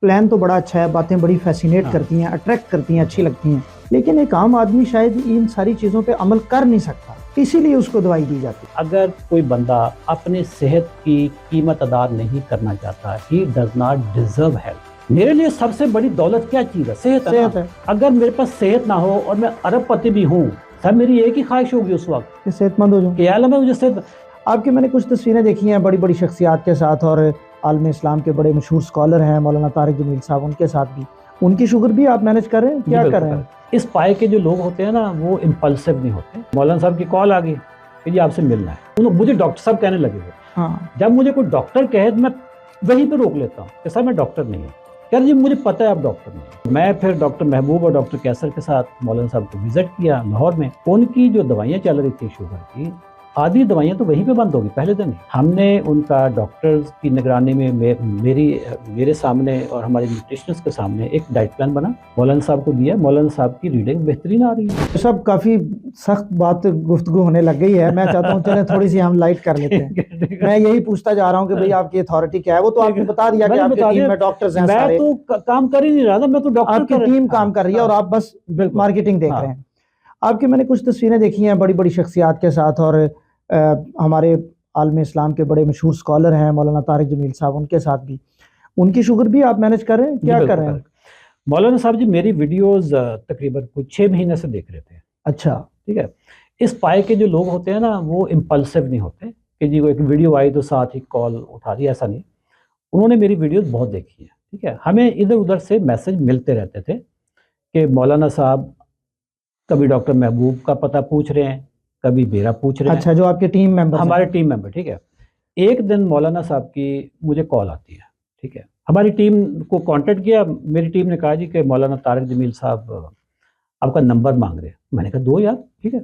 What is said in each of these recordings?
Plan तो बड़ा अच्छा है, बातें बड़ी फैसिनेट करती हैं, अट्रैक्ट करती हैं, अच्छी लगती हैं, लेकिन एक आम आदमी शायद इन सारी चीज़ों पे अमल कर नहीं सकता, इसीलिए उसको दवाई दी जाती है। अगर कोई बंदा अपनी सेहत की कीमत अदा नहीं करना चाहता, he does not deserve health. मेरे लिए सबसे बड़ी दौलत क्या चीज़ है? सेहत है। अगर मेरे पास सेहत ना हो और मैं अरबपति भी हूँ, सर मेरी एक ही ख्वाहिश होगी उस वक्त कि सेहतमंद हो जाऊँ। कि आलम है मुझे सेहत। आपकी मैंने कुछ तस्वीरें देखी हैं बड़ी बड़ी शख्सियात के साथ, और आलम इस्लाम के बड़े मशहूर स्कॉलर हैं मौलाना तारिक जमील साहब, उनके साथ भी उनकी शुगर भी आप मैनेज कर रहे हैं, क्या कर रहे हैं? इस पाए के जो लोग होते हैं ना, वो इम्पल्सिव नहीं होते। मौलाना साहब की कॉल आ गई कि जी आपसे मिलना है, मुझे डॉक्टर साहब कहने लगे वो। हाँ, जब मुझे कोई डॉक्टर कहे तो मैं वहीं पर रोक लेता हूँ कि सर मैं डॉक्टर नहीं हूँ। कह जी मुझे पता है आप डॉक्टर नहीं हैं। मैं फिर डॉक्टर महबूब और डॉक्टर कैसर के साथ मौलाना साहब को विजिट किया लाहौर में। उनकी जो दवाइयाँ चल रही थी शुगर की, आधी दवाइयाँ तो वहीं पे बंद होगी पहले दिन ही। हमने उनका डॉक्टर्स की निगरानी में मेरे सामने और हमारे न्यूट्रिशनिस्ट के सामने एक डाइट प्लान बना, मौलाना साहब को दिया। मौलाना साहब की रीडिंग बेहतरीन आ रही है। सब काफ़ी सख्त बात गुफ्तगू होने लग गई है, मैं चाहता हूँ चलें थोड़ी सी हम लाइट कर लेते हैं। मैं यही पूछता जा रहा हूँ कि भाई आपकी अथॉरिटी क्या है? वो तो आपने बता दिया कि आपकी टीम में डॉक्टर्स हैं सारे। मैं तो काम कर ही नहीं रहा था, मैं तो डॉक्टर आपकी टीम काम कर रही है और आप बस मार्केटिंग देख रहे हैं। आपकी मैंने कुछ तस्वीरें देखी हैं बड़ी बड़ी शख्सियात के साथ, और हमारे आलम इस्लाम के बड़े मशहूर स्कॉलर हैं मौलाना तारिक जमील साहब, उनके साथ भी उनकी शुगर भी आप मैनेज कर रहे हैं, क्या कर रहे हैं? मौलाना साहब जी मेरी वीडियोस तकरीबन कुछ 6 महीने से देख रहे थे। अच्छा, ठीक है। इस पाए के जो लोग होते हैं ना, वो इम्पल्सिव नहीं होते कि जी वो एक वीडियो आई तो साथ ही कॉल उठा दी, ऐसा नहीं। उन्होंने मेरी वीडियोस बहुत देखी है। ठीक है, हमें इधर उधर से मैसेज मिलते रहते थे कि मौलाना साहब कभी डॉक्टर महबूब का पता पूछ रहे हैं, कभी मेरा पूछ रहे हैं। अच्छा, जो आपके टीम मेंबर, हमारे टीम मेंबर। ठीक है, एक दिन मौलाना साहब की मुझे कॉल आती है। ठीक है, हमारी टीम को कांटेक्ट किया, मेरी टीम ने कहा जी कि मौलाना तारिक जमील साहब आपका नंबर मांग रहे हैं। मैंने कहा दो यार। ठीक है,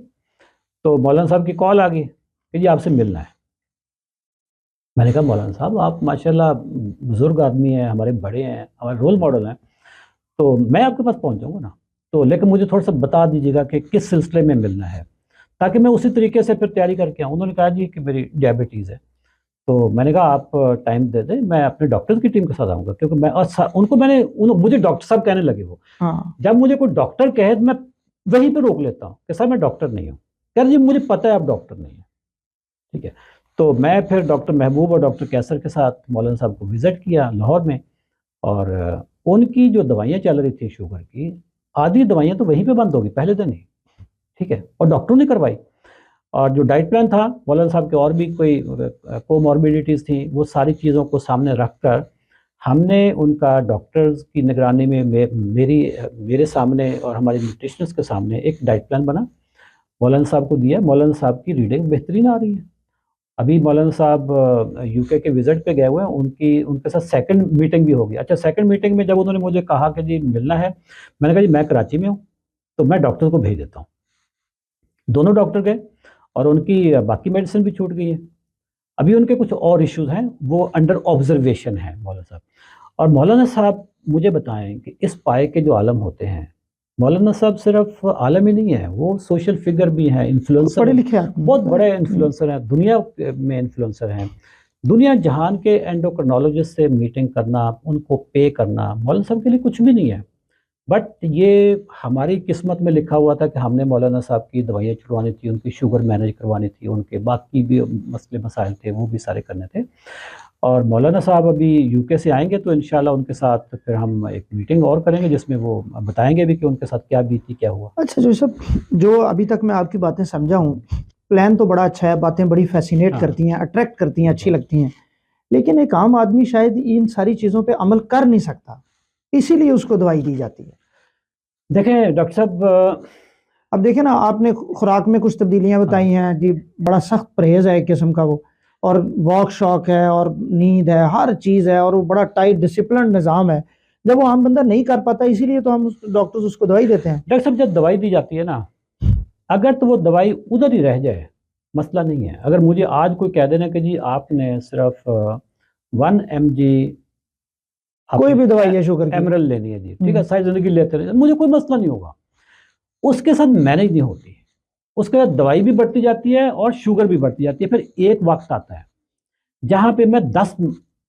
तो मौलाना साहब की कॉल आ गई कि जी आपसे मिलना है। मैंने कहा मौलाना साहब आप माशाल्लाह बुजुर्ग आदमी हैं, हमारे बड़े हैं, हमारे रोल मॉडल हैं, तो मैं आपके पास पहुंच जाऊंगा ना, तो लेकिन मुझे थोड़ा सा बता दीजिएगा कि किस सिलसिले में मिलना है, ताकि मैं उसी तरीके से फिर तैयारी करके आऊँ। उन्होंने कहा जी कि मेरी डायबिटीज़ है। तो मैंने कहा आप टाइम दे दें, मैं अपने डॉक्टर की टीम के साथ आऊँगा, क्योंकि मैं उनको मुझे डॉक्टर साहब कहने लगे वो। हाँ, जब मुझे कोई डॉक्टर कहे तो मैं वहीं पे रोक लेता हूँ कि सर मैं डॉक्टर नहीं हूँ। कह जी मुझे पता है आप डॉक्टर नहीं हैं। ठीक है, तो मैं फिर डॉक्टर महबूब और डॉक्टर कैसर के साथ मौलाना साहब को विजिट किया लाहौर में, और उनकी जो दवाइयाँ चल रही थी शुगर की, आधी दवाइयाँ तो वहीं पे बंद होगी पहले दिन ही। ठीक है, और डॉक्टरों ने करवाई। और जो डाइट प्लान था मौलाना साहब के, और भी कोई कोमॉर्बिडिटीज़ थी, वो सारी चीज़ों को सामने रख कर हमने उनका डॉक्टर्स की निगरानी में मेरे सामने और हमारे न्यूट्रिशनिस्ट के सामने एक डाइट प्लान बना, मौलाना साहब को दिया। मौलाना साहब की रीडिंग बेहतरीन आ रही है। अभी मौलाना साहब यूके के विजिट पे गए हुए हैं, उनके साथ सेकंड मीटिंग भी होगी। अच्छा, सेकंड मीटिंग में जब उन्होंने मुझे कहा कि जी मिलना है, मैंने कहा जी मैं कराची में हूँ, तो मैं डॉक्टर को भेज देता हूँ। दोनों डॉक्टर गए और उनकी बाकी मेडिसिन भी छूट गई है। अभी उनके कुछ और इश्यूज हैं, वो अंडर ऑब्जर्वेशन है मौलाना साहब। और मौलाना साहब मुझे बताएं कि इस पाए के जो आलम होते हैं, मौलाना साहब सिर्फ आलम ही नहीं है, वो सोशल फिगर भी हैं, इन्फ्लुएंसर, पढ़े लिखे आदमी, बहुत बड़े इन्फ्लुएंसर हैं, दुनिया में इन्फ्लुएंसर हैं। दुनिया जहान के एंडोक्रिनोलॉजिस्ट से मीटिंग करना, उनको पे करना मौलाना साहब के लिए कुछ भी नहीं है। बट ये हमारी किस्मत में लिखा हुआ था कि हमने मौलाना साहब की दवाइयाँ छुड़वानी थी, उनकी शुगर मैनेज करवानी थी, उनके बाकी भी मसले मसाइल थे वो भी सारे करने थे। और मौलाना साहब अभी यूके से आएंगे, तो इंशाल्लाह उनके साथ फिर हम एक मीटिंग और करेंगे, जिसमें वो बताएंगे भी कि उनके साथ क्या बीती, क्या हुआ। अच्छा, जो अभी तक मैं आपकी बातें समझा हूँ, प्लान तो बड़ा अच्छा है, बातें बड़ी फैसिनेट करती हैं, अट्रैक्ट करती हैं, अच्छी लगती हैं, लेकिन एक आम आदमी शायद इन सारी चीज़ों पे अमल कर नहीं सकता, इसीलिए उसको दवाई दी जाती है। देखें डॉक्टर साहब, अब देखें ना, आपने खुराक में कुछ तब्दीलियां बताई हैं जी, बड़ा सख्त परहेज है एक किस्म का वो, और वॉक शॉक है, और नींद है, हर चीज़ है, और वो बड़ा टाइट डिसिप्लिन निज़ाम है, जब वो आम बंदा नहीं कर पाता, इसीलिए तो हम डॉक्टर्स उसको दवाई देते हैं। डॉक्टर साहब जब दवाई दी जाती है ना, अगर तो वो दवाई उधर ही रह जाए, मसला नहीं है। अगर मुझे आज कोई कह देना कि जी आपने सिर्फ 1 mg कोई भी दवाई है शुगर की, एमरल लेनी है जी, ठीक है, सारी जिंदगी लेते रहे, मुझे कोई मसला नहीं होगा। उसके साथ मैनेज नहीं होती, उसके बाद दवाई भी बढ़ती जाती है और शुगर भी बढ़ती जाती है। फिर एक वक्त आता है जहां पे मैं 10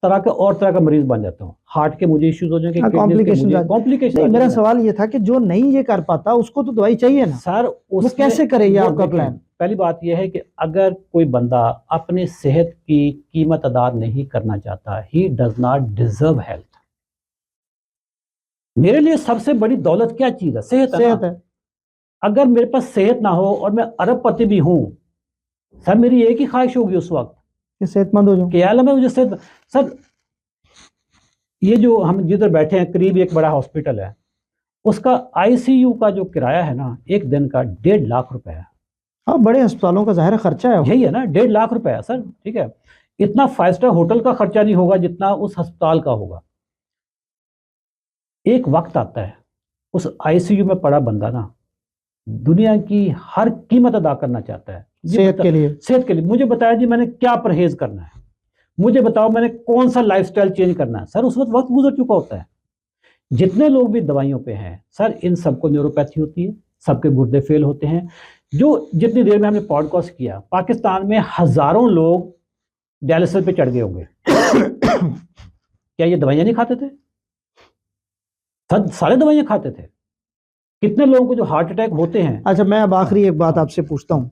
तरह का और तरह का मरीज बन जाता हूँ। हार्ट के मुझे इश्यूज हो जाएंगे, कॉम्प्लिकेशन नहीं, कॉम्प्लिकेशन। मेरा सवाल ये था कि जो नहीं ये कर पाता उसको तो दवाई चाहिए ना सर, वो कैसे करे ये आपका प्लान? पहली बात यह है कि अगर कोई बंदा अपनी सेहत की कीमत अदा नहीं करना चाहता, he does not deserve health. मेरे लिए सबसे बड़ी दौलत क्या चीज है? सेहत है। अगर मेरे पास सेहत ना हो और मैं अरबपति भी हूं, सर मेरी एक ही ख्वाहिश होगी उस वक्त कि सेहतमंद हो जाऊं, कि आलम है मुझे सेहत। सर ये जो हम जिधर बैठे हैं करीब एक बड़ा हॉस्पिटल है, उसका आईसीयू का जो किराया है ना, एक दिन का 1.5 लाख रुपए है। हाँ, बड़े अस्पतालों का ज़ाहिर खर्चा है, यही है ना, 1.5 लाख रुपए है सर। ठीक है, इतना 5 स्टार होटल का खर्चा नहीं होगा जितना उस अस्पताल का होगा। एक वक्त आता है उस आईसीयू में पड़ा बंदा ना दुनिया की हर कीमत अदा करना चाहता है सेहत के लिए। सेहत के लिए मुझे बताया जी मैंने क्या परहेज करना है, मुझे बताओ मैंने कौन सा लाइफस्टाइल चेंज करना है। सर उस वक्त गुजर चुका होता है। जितने लोग भी दवाइयों पे हैं सर, इन सबको न्यूरोपैथी होती है, सबके गुर्दे फेल होते हैं। जो जितनी देर में हमने पॉडकास्ट किया, पाकिस्तान में हजारों लोग डायलिसिस पे चढ़ गए होंगे। क्या ये दवाइयां नहीं खाते थे? सारे दवाइयां खाते थे। कितने लोगों को जो हार्ट अटैक होते हैं। अच्छा, मैं अब आखिरी एक बात आपसे पूछता हूँ,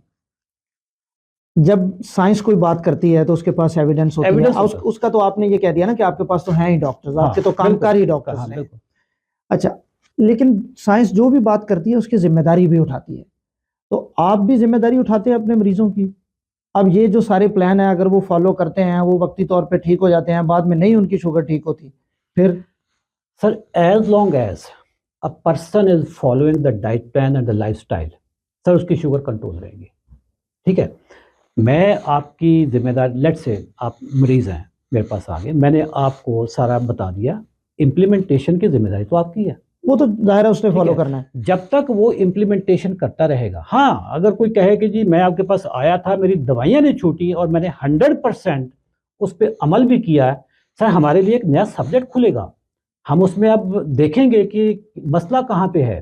जब साइंस कोई बात करती है तो उसके पास एविडेंस होती है। उसका तो आपने ये कह दिया ना कि आपके पास तो हैं ही डॉक्टर्स, आपके तो कामकार ही डॉक्टर्स हैं। अच्छा, लेकिन साइंस जो भी बात करती है उसकी जिम्मेदारी भी उठाती है, तो आप भी जिम्मेदारी उठाते हैं अपने मरीजों की। अब ये जो सारे प्लान है अगर वो फॉलो करते हैं, वो वक्ती तौर पे ठीक हो जाते हैं, बाद में नहीं उनकी शुगर ठीक होती, फिर? Sir as long as a person is following the diet plan and the lifestyle, sir उसकी शुगर कंट्रोल रहेगी। ठीक है, मैं आपकी जिम्मेदारी, लेट से आप मरीज हैं मेरे पास आ गए, मैंने आपको सारा बता दिया, इम्प्लीमेंटेशन की जिम्मेदारी तो आपकी है। वो तो जाहिर है उसने फॉलो करना है। जब तक वो इम्प्लीमेंटेशन करता रहेगा। हाँ, अगर कोई कहे कि जी मैं आपके पास आया था, मेरी दवाइयां नहीं छूटी और मैंने 100% उस पर अमल भी किया है, सर हमारे लिए एक नया सब्जेक्ट खुलेगा। हम उसमें अब देखेंगे कि मसला कहाँ पे है।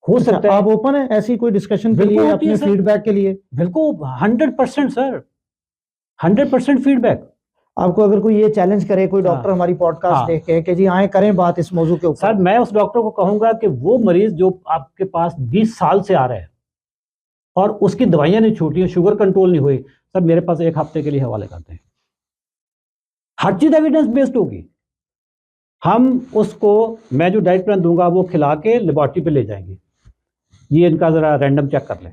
हो सकता है आप ओपन है ऐसी कोई डिस्कशन के लिए, अपने फीडबैक के लिए? बिल्कुल 100% सर, 100% फीडबैक। आपको अगर कोई ये चैलेंज करे, कोई डॉक्टर हमारी पॉडकास्ट देख के कि जी आए करें बात इस मौजू के ऊपर, सर मैं उस डॉक्टर को कहूंगा कि वो मरीज जो आपके पास 20 साल से आ रहा है और उसकी दवाइयां नहीं छूटी, शुगर कंट्रोल नहीं हुई, सर मेरे पास एक हफ्ते के लिए हवाले करते हैं। हर चीज एविडेंस बेस्ड होगी। हम उसको, मैं जो डाइट प्लान दूंगा वो खिला के लेबोरेटरी पे ले जाएंगे, ये इनका जरा रैंडम चेक कर लें।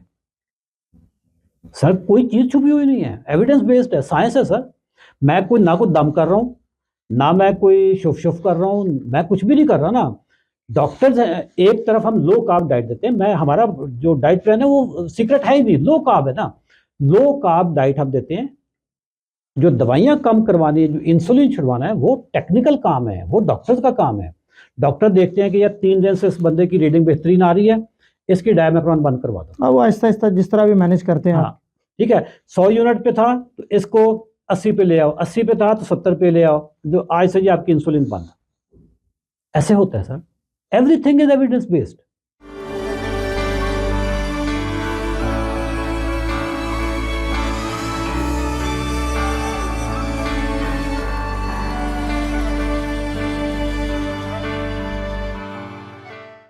सर कोई चीज छुपी हुई नहीं है, एविडेंस बेस्ड है, साइंस है सर। मैं कोई ना कोई दम कर रहा हूं, ना मैं कोई शुफ कर रहा हूं, मैं कुछ भी नहीं कर रहा ना। डॉक्टर्स एक तरफ हम लो कार्ब डाइट देते हैं, मैं हमारा जो डाइट प्लान है वो सीक्रेट है ही नहीं, लो कार्ब है ना। लो कार्ब डाइट हम देते हैं। जो दवाइयां कम करवानी है, जो इंसुलिन छुड़वाना है, वो टेक्निकल काम है, वो डॉक्टर्स का काम है। डॉक्टर देखते हैं कि यार 3 दिन से इस बंदे की रीडिंग बेहतरीन आ रही है, इसकी डायमेक्रोन बंद करवा दो। वो आहिस्ता आहिस्ता जिस तरह भी मैनेज करते हैं। हाँ ठीक है, 100 यूनिट पे था तो इसको 80 पे ले आओ, 80 पे था तो 70 पे ले आओ, जो आज से जी आपकी इंसुलिन बंद। ऐसे होता है sir, everything is evidence based.